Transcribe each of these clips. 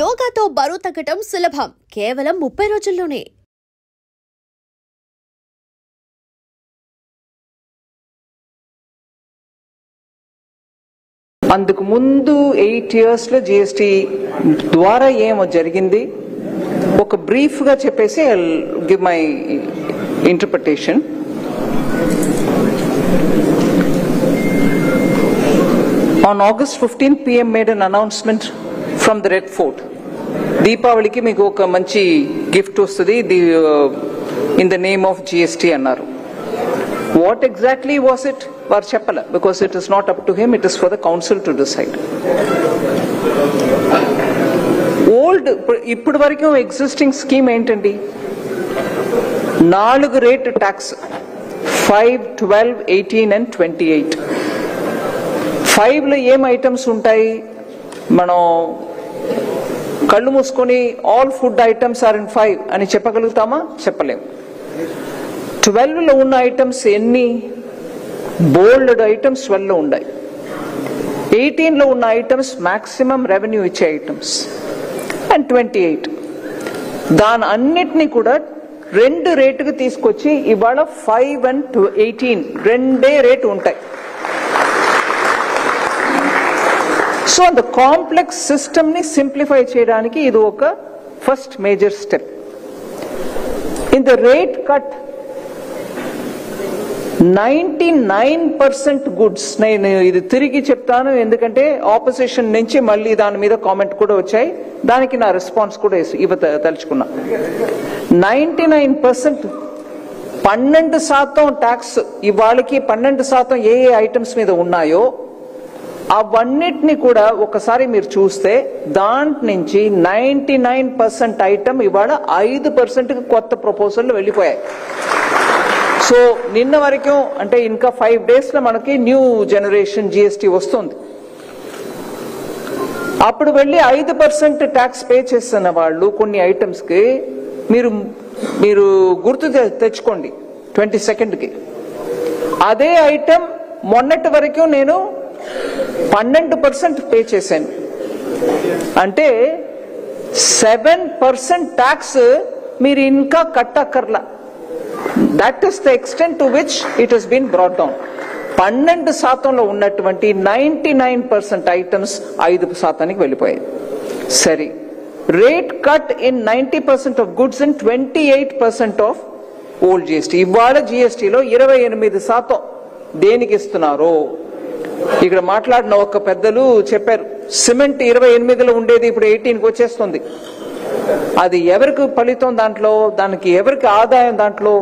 యోగాతో బరువు తగ్గటం సులభం కేవలం 30 రోజుల్లోనే. అందుకు ముందు 8 years లో జిఎస్టీ ద్వారా ఏమో జరిగింది ఒక బ్రీఫ్ గా చెప్పేసి I will give my interpretation. On August 15 PM made an announcement from the Red Fort. దీపావళికి మీకు ఒక మంచి గిఫ్ట్ వస్తుంది in the name of GST అన్నారు. What exactly was it? వారు చెప్పాల, because it is not up to him, it is for the council to decide. ఇప్పటి వరకు ఎగ్జిస్టింగ్ స్కీమ్ ఏంటండి? 4 రేట్ ట్యాక్స్ 5, 12, 18 and 28. 5లో ఏం ఐటమ్స్ ఉంటాయి? మనం కళ్ళు మూసుకొని all food items are in 5 అని చెప్పగలుగుతామా? చెప్పలేము. 12లో ఉన్న ఐటమ్స్ ఎన్ని? బోల్డ్ ఐటమ్స్ 12లో ఉన్నాయి. 18లో ఉన్న ఐటమ్స్ మాక్సిమం రెవెన్యూ ఇచ్చే ఐటమ్స్ అండ్ 28. దాని అన్నిటినీ కూడా 2 రేటుకు తీసుకొచ్చి ఇవాళ 5 and 18 2 రేటు ఉంటాయి. సో ద కాంప్లెక్స్ సిస్టమ్ ని సింప్లిఫై చేయడానికి ఇది ఒక first major step. In the rate cut 99% goods, నేను ఇది తిరిగి చెప్తాను ఎందుకంటే ఆపోజిషన్ నుంచి మళ్ళీ దాని మీద కామెంట్ కూడా వచ్చాయి, దానికి నా రెస్పాన్స్ కూడా తలుచుకున్నా. 99% 12% ట్యాక్స్ ఇవాళకి 12% ఏ ఐటమ్స్ మీద ఉన్నాయో అవన్నిటిని కూడా ఒకసారి మీరు చూస్తే దాంట్ నుంచి 99% ఐటమ్ ఇవాళ 5% కొత్త ప్రపోజల్ వెళ్ళిపోయాయి. సో నిన్న వరకు అంటే ఇంకా 5 days లో మనకి న్యూ జనరేషన్ జిఎస్టీ వస్తుంది. అప్పుడు వెళ్ళి 5% ట్యాక్స్ పే చేస్తున్న వాళ్ళు కొన్ని ఐటమ్స్ కి మీరు గుర్తు తెచ్చుకోండి 22nd అదే ఐటమ్ మొన్నటి వరకు నేను 12% పే చేశాను. అంటే 7% ట్యాక్స్ మీరు ఇంకా కట్టక్కర్లా. That is the extent to which it has been brought down. 12%లో ఉన్నటువంటి 99% ఐటమ్స్ 5%కి వెళ్ళిపోయాయి. సరే, rate cut in 90% of goods and 28% of old GST. ఇవాళ జిఎస్టీలో 28% దేనికి ఇస్తున్నారో ఇక్కడ మాట్లాడిన ఒక పెద్దలు చెప్పారు. సిమెంట్ 28లో ఉండేది ఇప్పుడు 18కి వచ్చేస్తుంది. అది ఎవరికి ఫలితం? దాంట్లో దానికి ఎవరికి ఆదాయం? దాంట్లో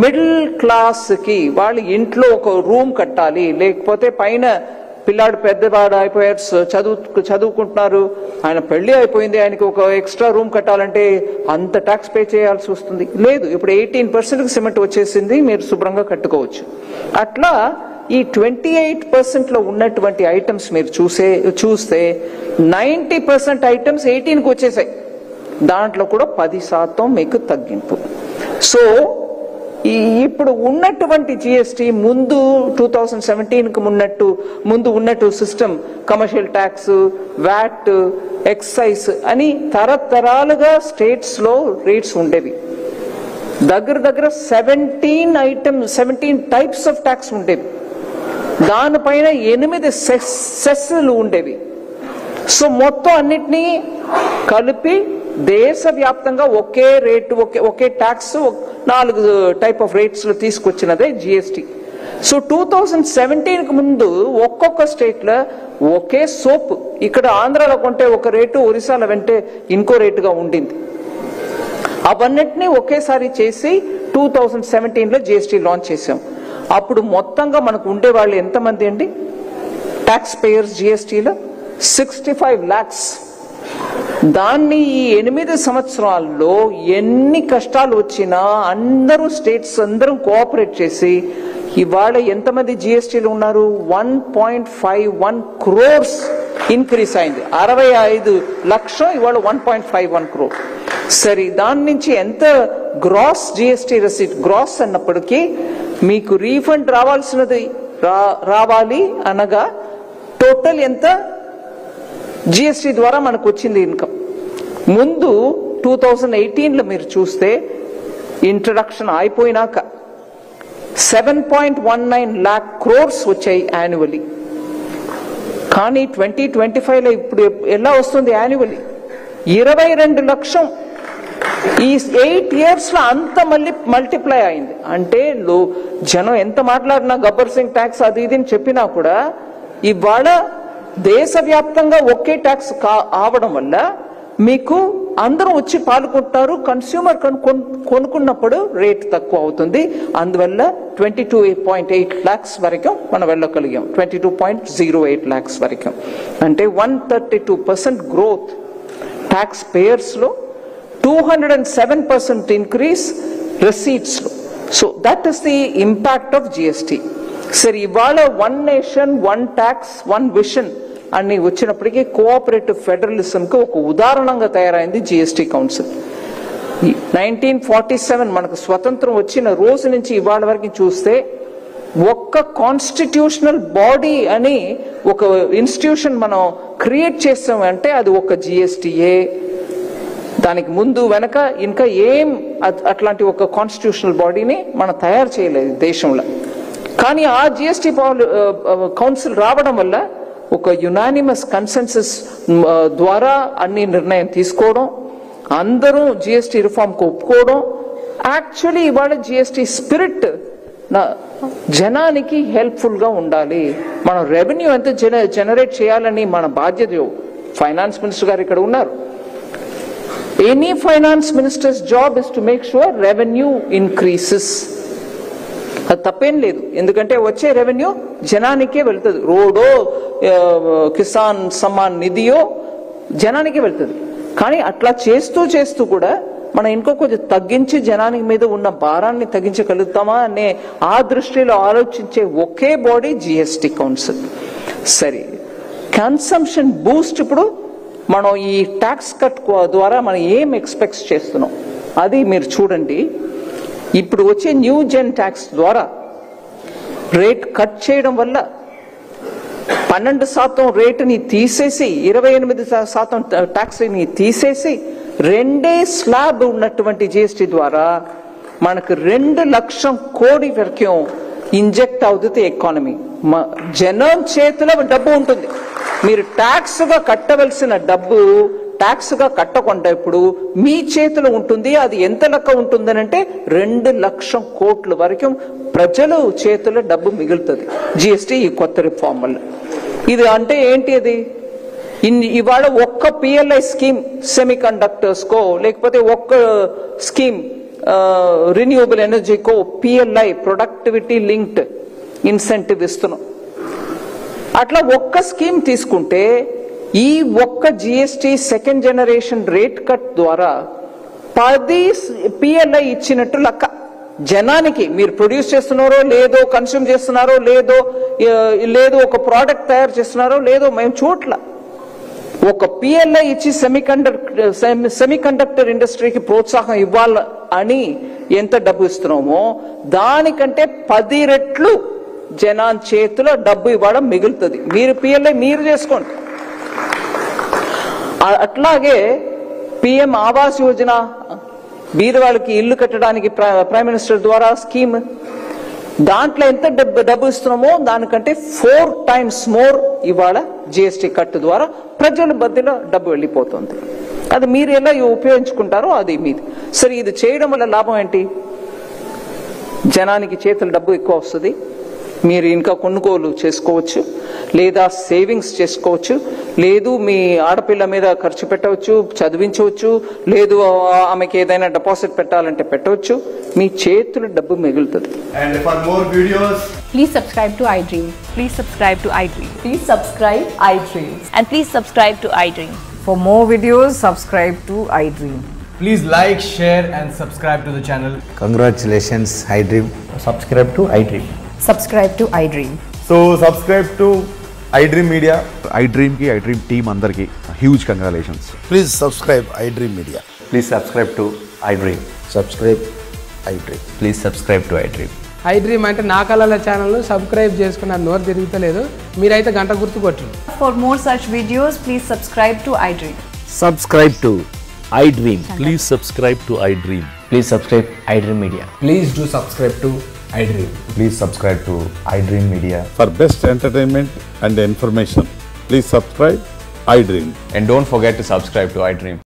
మిడిల్ క్లాస్ కి. వాళ్ళ ఇంట్లో ఒక రూమ్ కట్టాలి, లేకపోతే పైన పిల్లాడు పెద్దవాడు అయిపోయారు, చదువుకుంటున్నారు, ఆయన పెళ్లి అయిపోయింది, ఆయనకి ఒక ఎక్స్ట్రా రూమ్ కట్టాలంటే అంత ట్యాక్స్ పే చేయాల్సి వస్తుంది. లేదు, ఇప్పుడు 18% సిమెంట్ వచ్చేసింది, మీరు శుభ్రంగా కట్టుకోవచ్చు. అట్లా ఈ 28% లో ఉన్నటువంటి ఐటమ్స్ మీరు చూస్తే 90% ఐటమ్స్ 18కి వచ్చేసాయి. దాంట్లో కూడా 10% మీకు తగ్గింపు. సో ఇప్పుడు ఉన్నటువంటి జిఎస్టీ ముందు 2017కి ముందు ఉన్నట్టు system, commercial tax, VAT, excise అని తరతరాలుగా స్టేట్స్ లో రేట్స్ ఉండేవి. దగ్గర 17 టైప్స్ ఆఫ్ ట్యాక్స్ ఉండేవి. దానిపైన 8 సెస్లు ఉండేవి. సో మొత్తం అన్నిటినీ కలిపి దేశవ్యాప్తంగా ఒకే రేటు, ఒకే ట్యాక్స్ 4 టైప్ ఆఫ్ రేట్స్ లో తీసుకొచ్చినదే జిఎస్టీ. సో 2017కి ముందు ఒక్కొక్క స్టేట్ లో ఒకే సోప్, ఇక్కడ ఆంధ్రాలో కొంటే ఒక రేటు, ఒరిస్సాలో వెంటే ఇంకో రేటుగా ఉండింది. అవన్నిటినీ ఒకేసారి చేసి 2017లో జిఎస్టీ లాంచ్ చేసాం. అప్పుడు మొత్తంగా మనకు ఉండేవాళ్ళు ఎంతమంది అండి ట్యాక్స్ పేయర్స్ జిఎస్టీలో? 65 lakhs. దాన్ని ఈ 8 సంవత్సరాల్లో ఎన్ని కష్టాలు వచ్చినా అందరూ స్టేట్స్ అందరూ కోఆపరేట్ చేసి ఇవాళ ఎంతమంది జిఎస్టీలు ఉన్నారు? 1.51 crores ఇంక్రీస్ అయింది. 65 లక్షలు ఇవాళ 1.51 crore. సరే, దాని నుంచి ఎంత గ్రాస్ జిఎస్టీ రెసిట్? గ్రాస్ అన్నప్పటికీ మీకు రీఫండ్ రావాల్సినది రావాలి అనగా టోటల్ ఎంత? జిఎస్టీ ద్వారా మనకు వచ్చింది ఇన్కమ్. ముందు 2018లో మీరు చూస్తే ఇంట్రడక్షన్ అయిపోయినాక 7.19 lakh crores వచ్చాయి యాన్యువల్లీ. కానీ 2025లో ఇప్పుడు ఎలా వస్తుంది యాన్యువల్లీ? 22 లక్షం. ఈ 8 years లో అంత మళ్ళీ మల్టిప్లై అయింది. అంటే జనం ఎంత మాట్లాడినా గబ్బర్ సింగ్ ట్యాక్స్ అది ఇది అని చెప్పినా కూడా ఇవాళ దేశవ్యాప్తంగా ఒకే ట్యాక్స్ అవడం వల్ల మీకు అందరూ వచ్చి పాల్గొంటారు. కన్స్యూమర్ కొనుక్కున్నప్పుడు రేట్ తక్కువ అవుతుంది. అందువల్ల 22.8 lakhs వరకు మనం వెళ్ళగలిగాం. 22.08 lakhs వరకు అంటే 132% గ్రోత్. ట్యాక్స్ పేయర్స్ లో 207% ఇంక్రీస్ రిసీట్స్ లో. So that is the impact of GST. సరే, ఇవాళ one nation one tax one vision అని వచ్చినప్పటికీ కోఆపరేటివ్ ఫెడరలిజం కు ఒక ఉదాహరణంగా తయారైంది జిఎస్టీ కౌన్సిల్. 1947 మనకు స్వతంత్రం వచ్చిన రోజు నుంచి ఇవాళ వరకు చూస్తే ఒక్క కాన్స్టిట్యూషనల్ బాడీ అని ఒక ఇన్స్టిట్యూషన్ మనం క్రియేట్ చేస్తామంటే అది ఒక జిఎస్టీఏ. దానికి ముందు వెనక ఇంకా ఏం అట్లాంటి ఒక కాన్స్టిట్యూషనల్ బాడీని మనం తయారు చేయలేదు దేశంలో. కానీ ఆ జిఎస్టీ కౌన్సిల్ రావడం వల్ల ఒక యునానిమస్ కన్సెన్సస్ ద్వారా అన్ని నిర్ణయం తీసుకోవడం, అందరూ జిఎస్టీ రిఫార్మ్ కు ఒప్పుకోవడం. యాక్చువల్లీ ఇవాళ జిఎస్టీ స్పిరిట్ జనానికి హెల్ప్ఫుల్ గా ఉండాలి. మనం రెవెన్యూ ఎంత జనరేట్ చేయాలని మన బాధ్యత. ఫైనాన్స్ మినిస్టర్ గారు ఇక్కడ ఉన్నారు. Any finance ministers job is to make sure revenue increases. అది తప్పేం లేదు, ఎందుకంటే వచ్చే రెవెన్యూ జనానికే వెళ్తుంది. రోడో కిసాన్ సమ్మాన్ నిధియో జనానికే వెళ్తుంది. కానీ అట్లా చేస్తూ కూడా మనం ఇంకో కొంచెం తగ్గించి జనానికి మీద ఉన్న భారాన్ని తగ్గించగలుగుతామా అనే ఆ దృష్టిలో ఆలోచించే ఒకే బాడీ జిఎస్టీ కౌన్సిల్. సరే, కన్సంప్షన్ బూస్ట్. ఇప్పుడు మనం ఈ ట్యాక్స్ కట్ ద్వారా మనం ఏం ఎక్స్పెక్ట్ చేస్తున్నాం అది మీరు చూడండి. ఇప్పుడు వచ్చే న్యూ జెన్ ట్యాక్స్ ద్వారా రేట్ కట్ చేయడం వల్ల 12% రేటుని తీసేసి 28% ట్యాక్స్ ని తీసేసి 2 స్లాబ్ ఉన్నటువంటి జిఎస్టీ ద్వారా మనకు 2 లక్షల కోటి వరకు ఇంజెక్ట్ అవుతుంది ఎకానమీ. జనం చేతిలో డబ్బు ఉంటుంది. మీరు ట్యాక్స్ గా కట్టవలసిన డబ్బు ట్యాక్స్ గా కట్టకుండా ఇప్పుడు మీ చేతిలో ఉంటుంది. అది ఎంత లెక్క ఉంటుందని అంటే 2 లక్షల కోట్ల వరకు ప్రజల చేతిలో డబ్బు మిగులుతుంది జిఎస్టీ ఈ కొత్త రిఫార్మ్ వల్ల. ఇది అంటే ఏంటి? అది ఇవాళ ఒక్క పిఎల్ఐ స్కీమ్ సెమీ కండక్టర్స్ కో లేకపోతే ఒక్క స్కీమ్ రిన్యూవబుల్ ఎనర్జీకో పిఎల్ఐ ప్రొడక్టివిటీ లింక్డ్ ఇన్సెంటివ్ ఇస్తున్నాం. అట్లా ఒక్క స్కీమ్ తీసుకుంటే ఈ ఒక్క GST second generation rate cut ద్వారా 10 పిఎల్ఐ ఇచ్చినట్టు లెక్క. జనానికి మీరు ప్రొడ్యూస్ చేస్తున్నారో లేదో, కన్స్యూమ్ చేస్తున్నారో లేదో ఒక ప్రోడక్ట్ తయారు చేస్తున్నారో లేదో మేము చూట్ల ఒక పిఎల్ఐ ఇచ్చి సెమీ కండక్టర్ ఇండస్ట్రీకి ప్రోత్సాహం ఇవ్వాలి అని ఎంత డబ్బు ఇస్తున్నామో దానికంటే 10 రెట్లు జనాన్ చేతిలో డబ్బు ఇవ్వడం మిగులుతుంది. మీరు పిఎల్ఐ మీరు చేసుకోండి. అట్లాగే పిఎం ఆవాస్ యోజన బీదవాళ్ళకి ఇల్లు కట్టడానికి ప్రైమ్ మినిస్టర్ ద్వారా స్కీమ్, దాంట్లో ఎంత డబ్బు ఇస్తున్నామో దానికంటే 4 times మోర్ ఇవాళ జిఎస్టీ కట్ ద్వారా ప్రజల మధ్యలో డబ్బు వెళ్ళిపోతుంది. అది మీరు ఎలా ఉపయోగించుకుంటారో అది మీది. సరే, ఇది చేయడం వల్ల లాభం ఏంటి? జనానికి చేతుల డబ్బు ఎక్కువ వస్తుంది. మీరు ఇంకా కొనుగోలు చేసుకోవచ్చు, లేదా సేవింగ్స్ చేసుకోవచ్చు, లేదు మీ ఆడపిల్ల మీద ఖర్చు పెట్టవచ్చు, చదివించవచ్చు, లేదు ఆమెకి ఏదైనా డిపాజిట్ పెట్టాలంటే పెట్టవచ్చు. మీ చేతుల డబ్బు మిగులుతుంది. And for more videos, please subscribe to iDream. Please subscribe to iDream. Please subscribe iDream. And please subscribe to iDream. For more videos, subscribe to iDream. please like, share and subscribe to the channel. Congratulations, iDream. Subscribe to iDream. Subscribe to iDream. So subscribe to iDream Media. iDream ki iDream team andarki huge congratulations. Please subscribe iDream Media. Please subscribe to iDream. Subscribe iDream. Please subscribe to iDream. I dream అంటే నా కళల ఛానల్ను subscribe చేసుకున్న నోరు తిరుగుతలేదు. మీరైతే గంట గుర్తు కొట్టండి. For more such videos, please subscribe to iDream. Subscribe to iDream. Please subscribe to iDream. Please subscribe iDream Media. Please do subscribe to iDream. Please subscribe to iDream Media. For best entertainment and information, please subscribe iDream. And don't forget to subscribe to iDream.